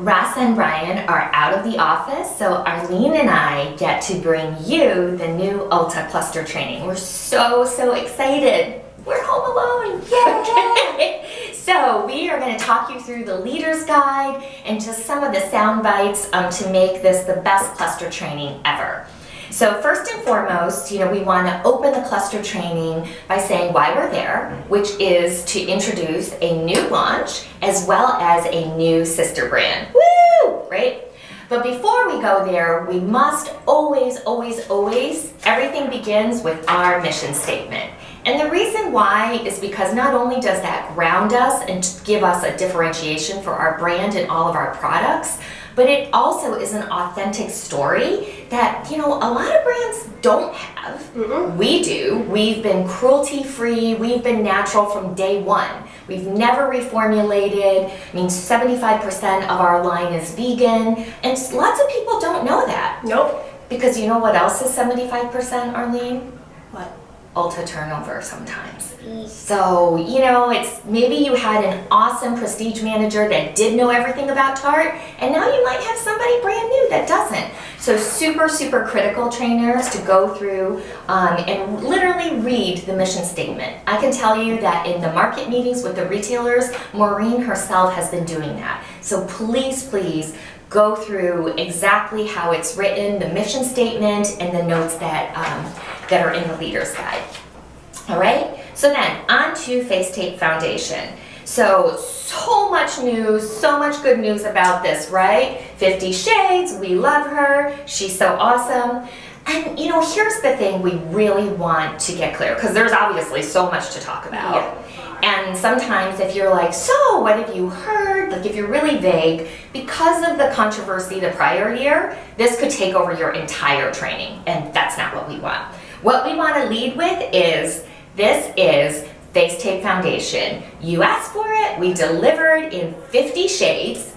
Ross and Brian are out of the office, so Arlene and I get to bring you the new Ulta cluster training. We're so excited. We're home alone. Yay! So we are going to talk you through the leader's guide and just some of the sound bites to make this the best cluster training ever. So first and foremost, we want to open the cluster training by saying why we're there, which is to introduce a new launch as well as a new sister brand. Woo! Right? But before we go there, we must always, everything begins with our mission statement. And the reason why is because not only does that ground us and give us a differentiation for our brand and all of our products, but it also is an authentic story that, a lot of brands don't have. Mm-hmm. We do. We've been cruelty-free. We've been natural from day one. We've never reformulated. 75% of our line is vegan. And lots of people don't know that. Nope. Because you know what else is 75%, Arlene? What? Ulta turnover sometimes. So, it's maybe you had an awesome prestige manager that did know everything about Tarte, and now you might have somebody brand new that doesn't. So super critical, trainers, to go through and literally read the mission statement. I can tell you that in the market meetings with the retailers, Maureen herself has been doing that. So please go through exactly how it's written, the mission statement, and the notes that are in the leader's guide. All right, so then on to Face Tape Foundation. So much news, so much good news about this, right? 50 Shades, we love her, she's so awesome. And here's the thing we really want to get clear, because there's obviously so much to talk about. Yeah. And sometimes if you're like, so what have you heard? Like if you're really vague, because of the controversy the prior year, this could take over your entire training, and that's not what we want. What we want to lead with is, this is Face Tape Foundation. You asked for it, we delivered in 50 shades,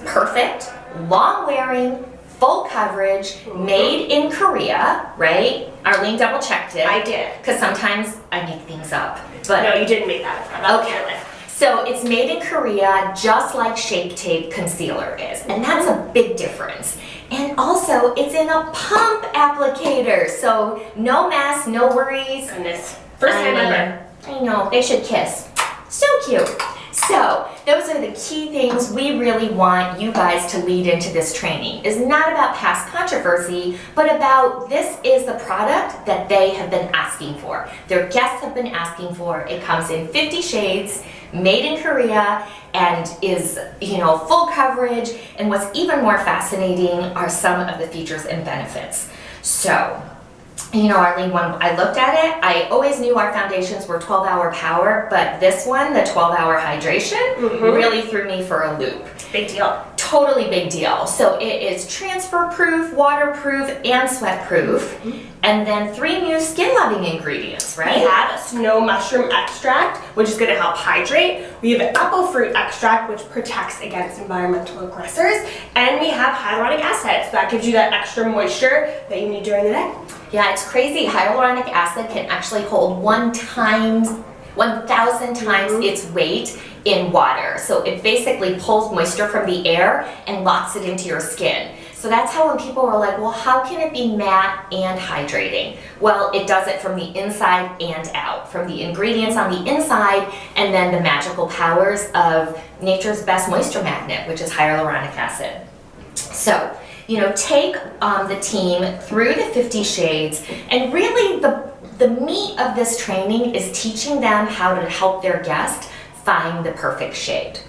perfect, long wearing, full coverage, made in Korea, right? Arlene double checked it. I did. Because sometimes I make things up. But no, you didn't make that. Okay. So it's made in Korea, just like Shape Tape Concealer is. And that's a big difference. And also, it's in a pump applicator. So no mess, no worries. Goodness. First time ever. I know, they should kiss. So cute. So those are the key things we really want you guys to lead into this training. It's not about past controversy, but about this is the product that they have been asking for. Their guests have been asking for. It comes in 50 shades, made in Korea, and is, full coverage. And what's even more fascinating are some of the features and benefits. So, Arlene, when I looked at it, I always knew our foundations were 12-hour power, but this one, the 12-hour hydration, really threw me for a loop. Big deal. Totally big deal. So it is transfer-proof, waterproof, and sweat-proof, and then 3 new skin-loving ingredients, right? We have a snow mushroom extract, which is going to help hydrate. We have an apple fruit extract, which protects against environmental aggressors, and we have hyaluronic acid, so that gives you that extra moisture that you need during the day. Yeah, it's crazy. Hyaluronic acid can actually hold 1,000 times its weight in water. So it basically pulls moisture from the air and locks it into your skin. So that's how when people are like, well, how can it be matte and hydrating? Well, it does it from the inside and out, from the ingredients on the inside and then the magical powers of nature's best moisture magnet, which is hyaluronic acid. So, take the team through the 50 shades, and really the meat of this training is teaching them how to help their guest find the perfect shade.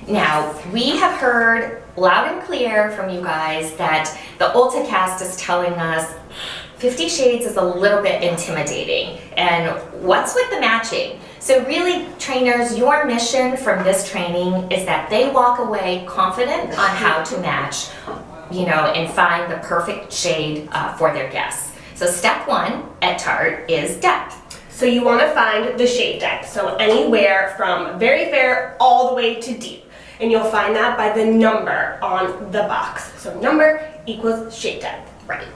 Now, we have heard loud and clear from you guys that the Ulta cast is telling us 50 shades is a little bit intimidating, and what's with the matching? So really, trainers, your mission from this training is that they walk away confident on how to match, and find the perfect shade for their guests. So step 1 at Tarte is depth. So you want to find the shade depth, so anywhere from very fair all the way to deep. And you'll find that by the number on the box. So number equals shade depth. Right.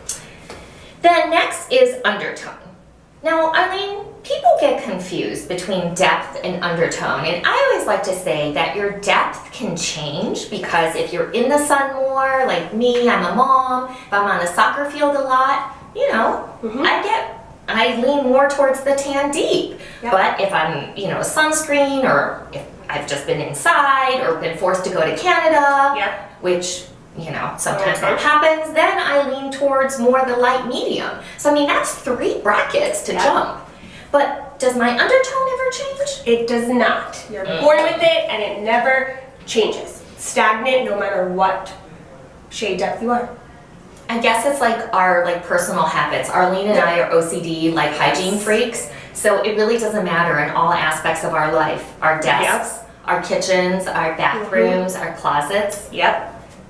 Then next is undertone. Now, Arlene, people get confused between depth and undertone, and I always always like to say that your depth can change because if you're in the sun more, like me, I'm a mom, if I'm on the soccer field a lot, you know, I lean more towards the tan deep. Yep. But if I'm, you know, sunscreen, or if I've just been inside or been forced to go to Canada, which, you know, sometimes that happens, then I lean towards more the light medium. So I mean, that's 3 brackets to jump. But does my undertone ever change? It does not. You're born with it and it never changes. Stagnant no matter what shade depth you are. I guess it's like our personal habits. Arlene and I are OCD, hygiene freaks. So it really doesn't matter in all aspects of our life. Our desks, our kitchens, our bathrooms, our closets.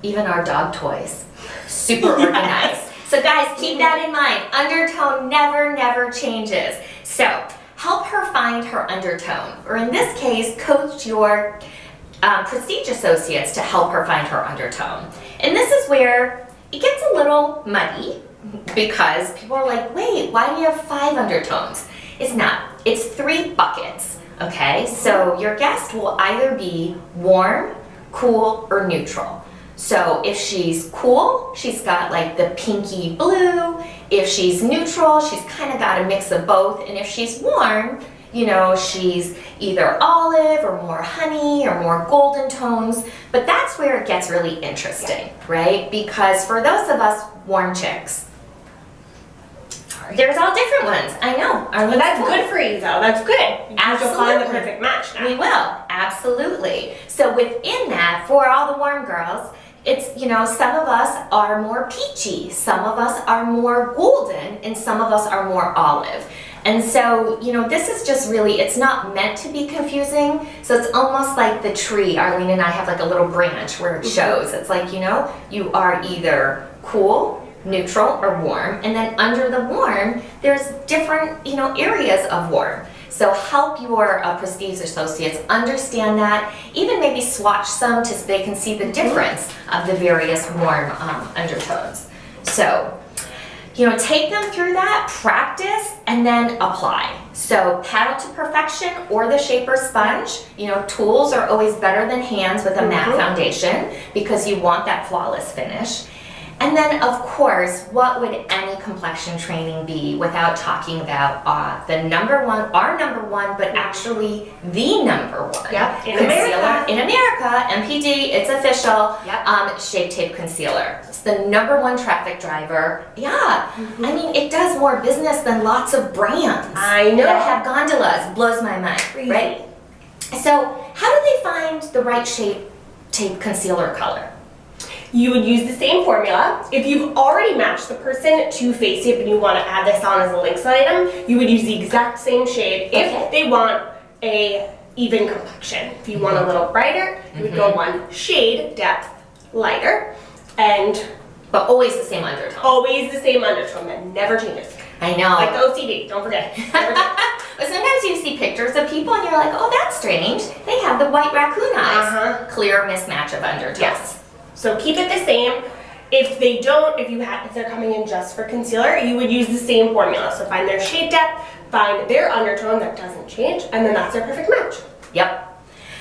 Even our dog toys. Super organized. So guys, keep that in mind. Undertone never changes. So help her find her undertone. Or in this case, coach your prestige associates to help her find her undertone. And this is where it gets a little muddy because people are like, wait, why do you have 5 undertones? It's not. It's 3 buckets, okay? So your guest will either be warm, cool, or neutral. So if she's cool, she's got the pinky blue. If she's neutral, she's kind of got a mix of both. And if she's warm, you know, she's either olive or more honey or more golden tones. But that's where it gets really interesting, right? Because for those of us warm chicks, there's all different ones. I know. But that's good for you, though. That's good. Absolutely. You'll find the perfect match now. We will. Absolutely. So within that, for all the warm girls, it's, you know, some of us are more peachy, some of us are more golden, and some of us are more olive. And so, you know, this is just really, it's not meant to be confusing. So it's almost like the tree. Arlene and I have a little branch where it shows. It's like, you know, you are either cool, neutral, or warm. And then under the warm, there's different, you know, areas of warm. So help your prestige associates understand that, even maybe swatch some so they can see the difference of the various warm undertones. So, you know, take them through that, practice, and then apply. So paddle to perfection or the shaper sponge. You know, tools are always better than hands with a matte foundation because you want that flawless finish. And then, of course, what would any complexion training be without talking about our number one, but actually the number one concealer in America, MPD, it's official, Shape Tape Concealer. It's the number 1 traffic driver. I mean, it does more business than lots of brands. I know. That have gondolas. Blows my mind, right? So, how do they find the right Shape Tape Concealer color? You would use the same formula. If you've already matched the person to Face Tape and you want to add this on as a links item, you would use the exact same shade if they want a even complexion. If you want a little brighter, you would go 1 shade depth lighter, but always the same undertone. Always the same undertone that never changes. I know. Like the OCD, don't forget. But sometimes you see pictures of people and you're like, oh, that's strange. They have the white raccoon eyes. Clear mismatch of undertones. Yes. So keep it the same. If they don't, if they're coming in just for concealer, you would use the same formula. So find their shade depth, find their undertone that doesn't change, and then that's their perfect match. Yep.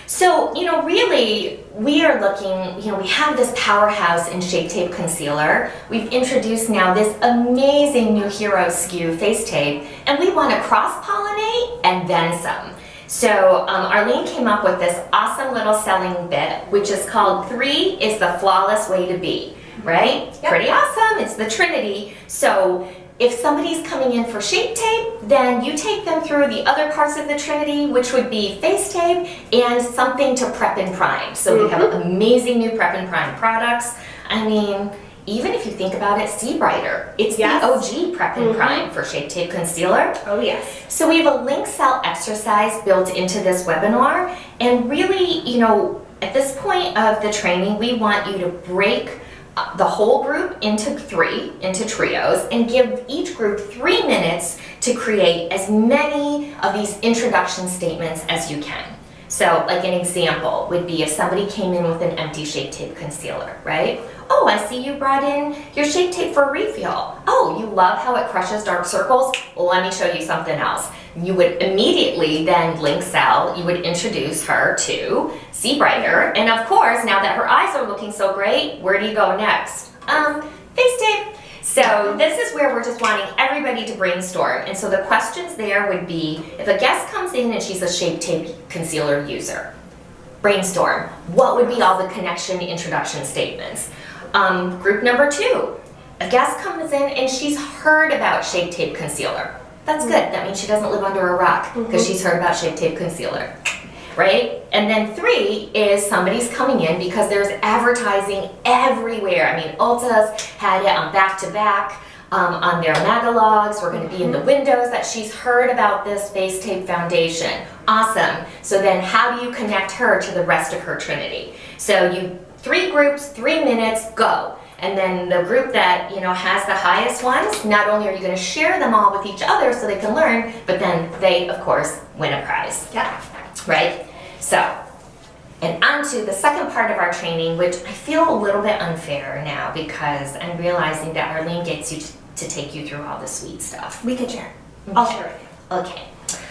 So, you know, really, we are looking, you know, we have this powerhouse in Shape Tape Concealer. We've introduced now this amazing new hero SKU, Face Tape, and we want to cross-pollinate and then some. So Arlene came up with this awesome little selling bit, which is called 3 is the flawless way to be, right? Yep. Pretty awesome. It's the Trinity. So if somebody's coming in for Shape Tape, then you take them through the other parts of the Trinity, which would be Face Tape and something to prep and prime. So we have amazing new prep and prime products. I mean, even if you think about it, See Brighter. It's the OG prep and prime for Shape Tape Concealer. Oh yes. So we have a link cell exercise built into this webinar, and really, you know, at this point of the training, we want you to break the whole group into trios, and give each group 3 minutes to create as many of these introduction statements as you can. So like an example would be if somebody came in with an empty Shape Tape concealer, right? Oh, I see you brought in your Shape Tape for a refill. Oh, you love how it crushes dark circles? Well, let me show you something else. You would immediately then link Sal, you would introduce her to See Brighter, and of course, now that her eyes are looking so great, where do you go next? Face tape. So this is where we're just wanting everybody to brainstorm. And so the questions there would be, if a guest comes in and she's a Shape Tape concealer user, brainstorm. What would be all the connection introduction statements? Group number 2, a guest comes in and she's heard about Shape Tape concealer. That's good. That means she doesn't live under a rock because she's heard about Shape Tape concealer, right? And then 3 is somebody's coming in because there's advertising everywhere. I mean, Ulta's had it on back-to-back on their magalogs. We're going to be in the windows that she's heard about this Face Tape foundation. Awesome. So then how do you connect her to the rest of her trinity? So you 3 groups, 3 minutes, go. And then the group that, you know, has the highest ones, not only are you going to share them all with each other so they can learn, but then they, of course, win a prize. Yeah. Right? So, and on to the second part of our training, which I feel a little bit unfair now because I'm realizing that Arlene gets you to take you through all the sweet stuff. We can share. I'll share with you. Okay.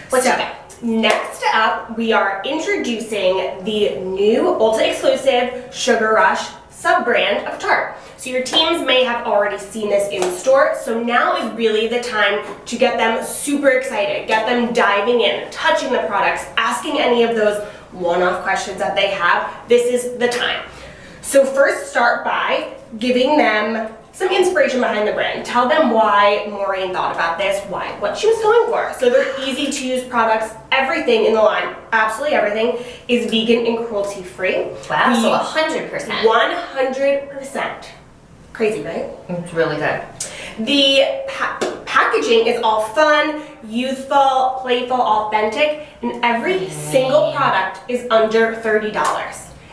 What's So, you got? next up, we are introducing the new Ulta exclusive Sugar Rush sub-brand of Tarte. So your teams may have already seen this in store, so now is really the time to get them super excited, get them diving in, touching the products, asking any of those one-off questions that they have. This is the time. So first start by giving them some inspiration behind the brand. Tell them why Maureen thought about this, what she was going for. So they're easy to use products. Everything in the line, absolutely everything, is vegan and cruelty free. Wow, so 100%. 100%. Crazy, right? It's really good. The packaging is all fun, youthful, playful, authentic, and every single product is under $30.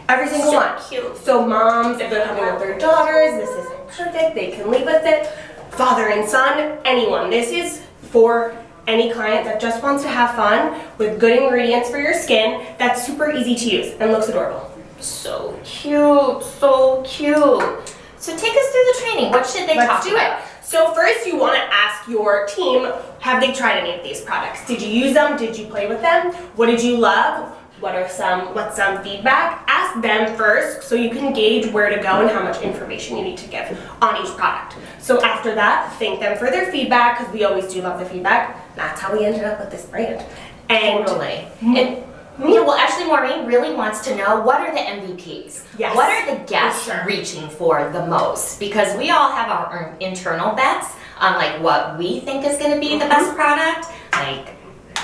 Every single So one. cute. So moms, if they're coming with their daughters, this is perfect. They can leave with it. Father and son, anyone. This is for any client that just wants to have fun with good ingredients for your skin that's super easy to use and looks adorable. So cute, so cute. So take us through the training. What should they talk Let's do about? it. So first you want to ask your team, have they tried any of these products? Did you use them? Did you play with them? What did you love? What's some feedback? Ask them first so you can gauge where to go and how much information you need to give on each product. So after that, thank them for their feedback because we always do love the feedback. That's how we ended up with this brand. And Totally. And you know, well, actually, Maureen really wants to know, what are the MVPs? Yes, What are the guests for sure. reaching for the most? Because we all have our own internal bets on like what we think is going to be the best product. Like,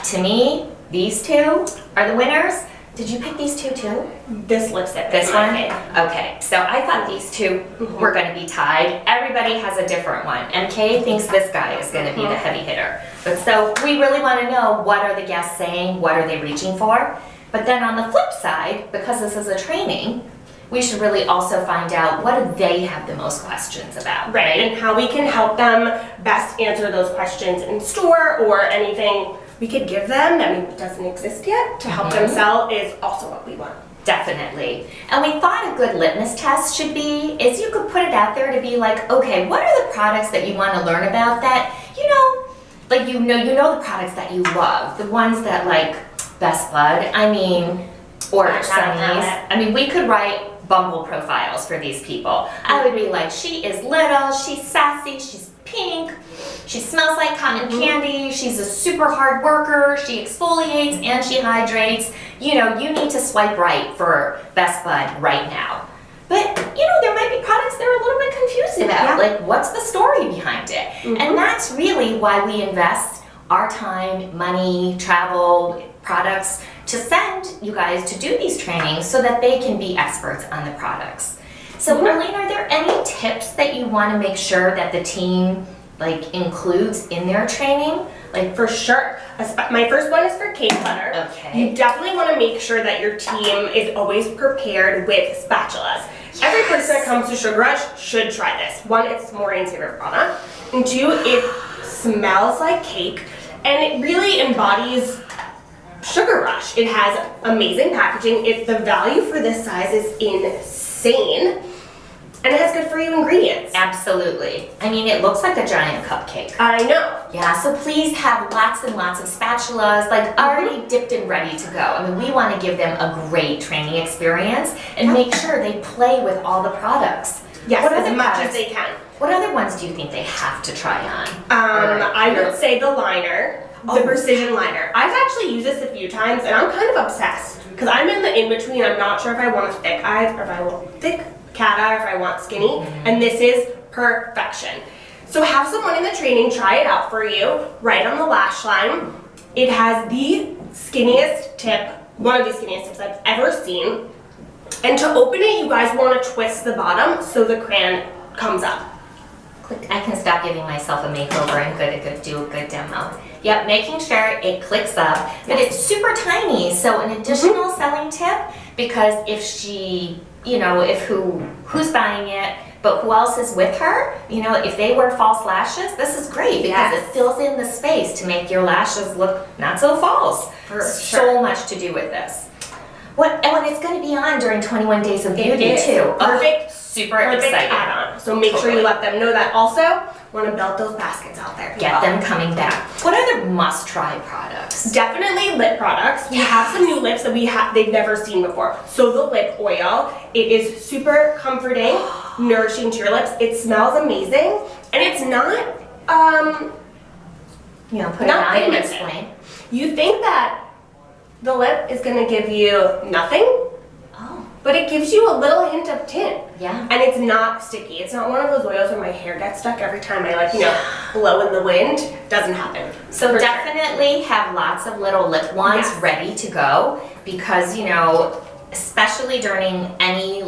to me, these 2 are the winners. Did you pick these 2 too? this lipstick. This is my one? fave. Okay, so I thought these 2 were going to be tied. Everybody has a different one. MK thinks this guy is going to be the heavy hitter. But so we really want to know, what are the guests saying? What are they reaching for? But then on the flip side, because this is a training, we should really also find out, what do they have the most questions about? Right, and how we can help them best answer those questions in store, or anything we could give them that maybe doesn't exist yet to help them sell is also what we want. Definitely. And we thought a good litmus test should be, is you could put it out there to be like, okay, what are the products that you want to learn about that, you know, like you know the products that you love, the ones that like Best Bud, I mean, or Sunny's. I mean, we could write Bumble profiles for these people. I would be like, she is little, she's sassy, she's pink, she smells like cotton candy, she's a super hard worker, she exfoliates and she hydrates. You know, you need to swipe right for Best Bud right now. But, you know, there might be products they're a little bit confused about. Like, what's the story behind it? And that's really why we invest our time, money, travel, products to send you guys to do these trainings so that they can be experts on the products. So Marlene, are there any tips that you want to make sure that the team like includes in their training? Like, for sure. My first one is for cake butter. Okay. You definitely want to make sure that your team is always prepared with spatulas. Every person that comes to Sugar Rush should try this. 1, it's Maureen's favorite product. And 2, it smells like cake, and it really embodies Sugar Rush. It has amazing packaging. The value for this size is insane. And it has good for you ingredients. Absolutely. I mean, it looks like a giant cupcake. I know. Yeah, so please have lots and lots of spatulas, like already dipped and ready to go. I mean, we want to give them a great training experience and make sure they play with all the products. Yes, What as other much products- as they can. What other ones do you think they have to try on? I would say the liner, the precision liner. I've actually used this a few times and I'm kind of obsessed because I'm in the in-between. I'm not sure if I want a thick eye or if I want thick cat eye or if I want skinny, and this is perfection. So have someone in the training try it out for you, right on the lash line. It has the skinniest tip, one of the skinniest tips I've ever seen. And to open it, you guys want to twist the bottom so the crayon comes up. I can stop giving myself a makeover and do a good demo. Yep, making sure it clicks up, but it's super tiny. So an additional selling tip, because if she, if who's buying it, but who else is with her, if they wear false lashes, this is great because it fills in the space to make your lashes look not so false. So much to do with this. And it's going to be on during 21 Days of Beauty too. Perfect. Super Perfect excited. add-on. So make sure you let them know that. Also, want to belt those baskets out there. Get them coming back. What other must-try products? Definitely lip products. We have some new lips that they've never seen before. So the lip oil, it is super comforting, nourishing to your lips. It smells amazing, and it's not Put it on and explain. You think that the lip is going to give you nothing? But it gives you a little hint of tint. Yeah. And it's not sticky. It's not one of those oils where my hair gets stuck every time I blow in the wind. Doesn't happen. So definitely have lots of little lip wands ready to go because, especially during any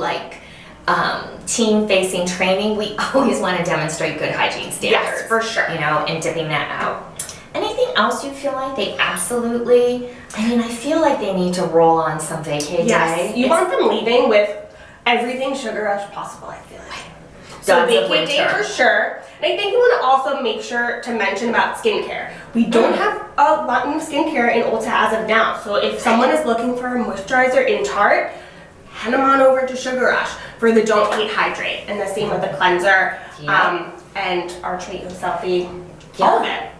team-facing training, we always want to demonstrate good hygiene standards. Yes, for sure. And dipping that out. Anything else you feel like they absolutely, I feel like they need to roll on some vacay day. You want them leaving with everything Sugar Rush possible, I feel like. So vacay day for sure. And I think you want to also make sure to mention about skincare. We don't have a lot of skincare in Ulta as of now. So if someone is looking for a moisturizer in Tarte, head them on over to Sugar Rush for the Don't Eat Hydrate. And the same with the cleanser and our Treat You Selfie, all of it.